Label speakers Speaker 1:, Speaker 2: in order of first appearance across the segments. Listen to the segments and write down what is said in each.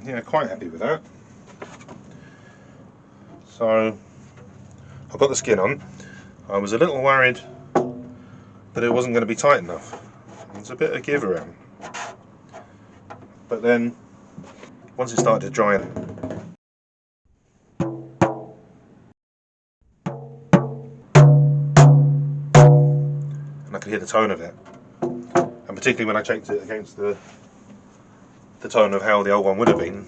Speaker 1: Yeah, quite happy with that. So I've got the skin on. I was a little worried that it wasn't going to be tight enough. It's a bit of give around. But then, once it started to dry, and I could hear the tone of it, and particularly when I checked it against the tone of how the old one would have been,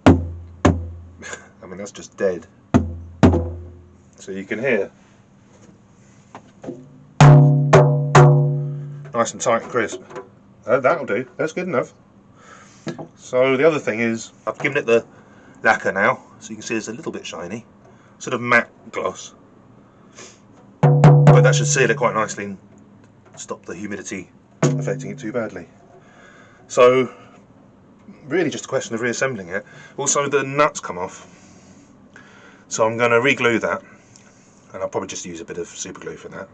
Speaker 1: I mean that's just dead. So you can hear nice and tight and crisp. That'll do, that's good enough. So the other thing is, I've given it the lacquer now, so you can see it's a little bit shiny, sort of matte gloss, but that should seal it quite nicely and stop the humidity affecting it too badly. So really just a question of reassembling it. Also the nuts come off, so I'm going to re-glue that, and I'll probably just use a bit of super glue for that.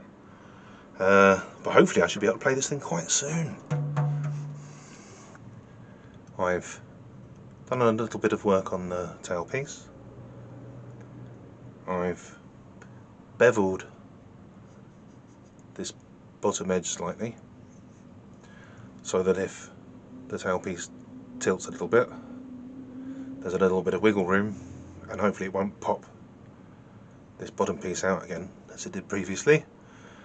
Speaker 1: But hopefully I should be able to play this thing quite soon. I've done a little bit of work on the tailpiece. I've beveled this bottom edge slightly, so that if the tailpiece tilts a little bit, there's a little bit of wiggle room, and hopefully it won't pop this bottom piece out again as it did previously.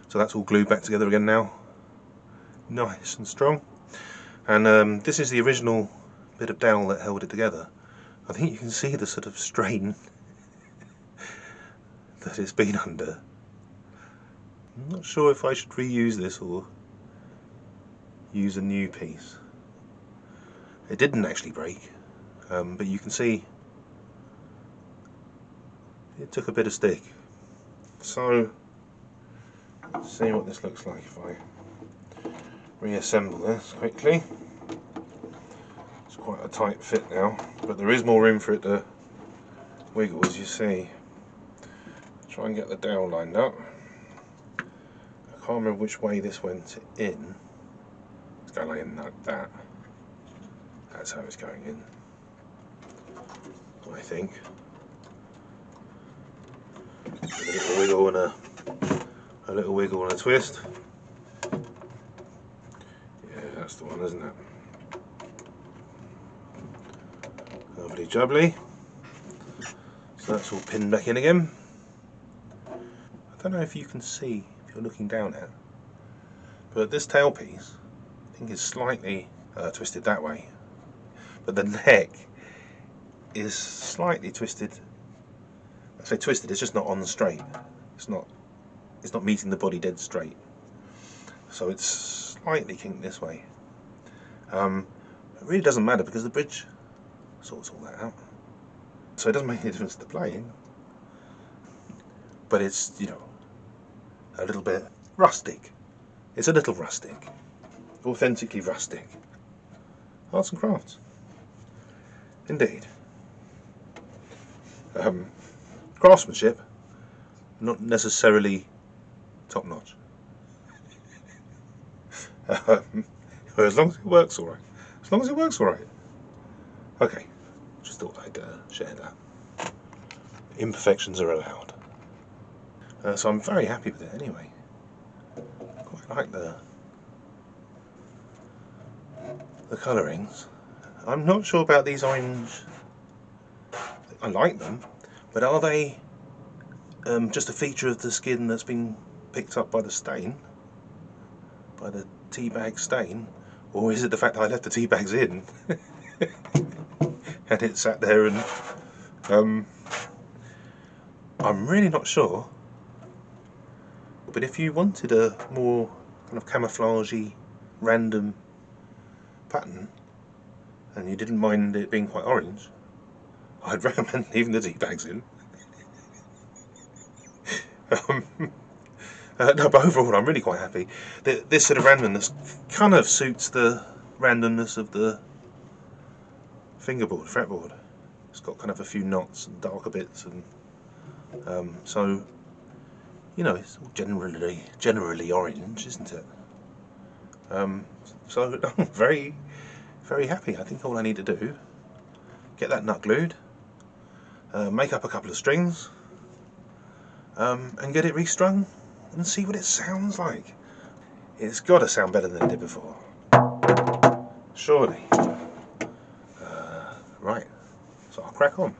Speaker 1: So that's all glued back together again now, nice and strong. And this is the original bit of dowel that held it together. I think you can see the sort of strain that it's been under. I'm not sure if I should reuse this or use a new piece. It didn't actually break, but you can see it took a bit of stick. So let's see what this looks like if I reassemble this quickly. It's quite a tight fit now, but there is more room for it to wiggle, as you see. Try and get the dowel lined up. I can't remember which way this went in. It's going in like that. That's how it's going in, I think. A little wiggle and a little wiggle and a twist. Yeah, that's the one, isn't it? Lovely jubbly. So that's all pinned back in again. I don't know if you can see if you're looking down at it, but this tailpiece I think is slightly twisted that way, but the neck is slightly twisted. I say twisted, it's just not on straight. It's not meeting the body dead straight. So it's slightly kinked this way. It really doesn't matter because the bridge sorts all that out. So it doesn't make any difference to the playing. But it's, you know, a little bit rustic. It's a little rustic. Authentically rustic. Arts and crafts. Indeed. Craftsmanship, not necessarily top notch. As long as it works alright. As long as it works alright. Okay, just thought I'd share that. Imperfections are allowed. So I'm very happy with it anyway. Quite like the colourings. I'm not sure about these orange. I like them, but are they just a feature of the skin that's been picked up by the stain, by the tea bag stain, or is it the fact that I left the tea bags in and it sat there and I'm really not sure. But if you wanted a more kind of camouflagey, random pattern, and you didn't mind it being quite orange, I'd recommend leaving the tea bags in. No, but overall I'm really quite happy. This sort of randomness kind of suits the randomness of the fingerboard, fretboard. It's got kind of a few knots and darker bits, and so, you know, it's all generally orange, isn't it? So I'm very, very happy. I think all I need to do get that nut glued, make up a couple of strings, and get it restrung and see what it sounds like. It's got to sound better than it did before. Surely. Right, so I'll crack on.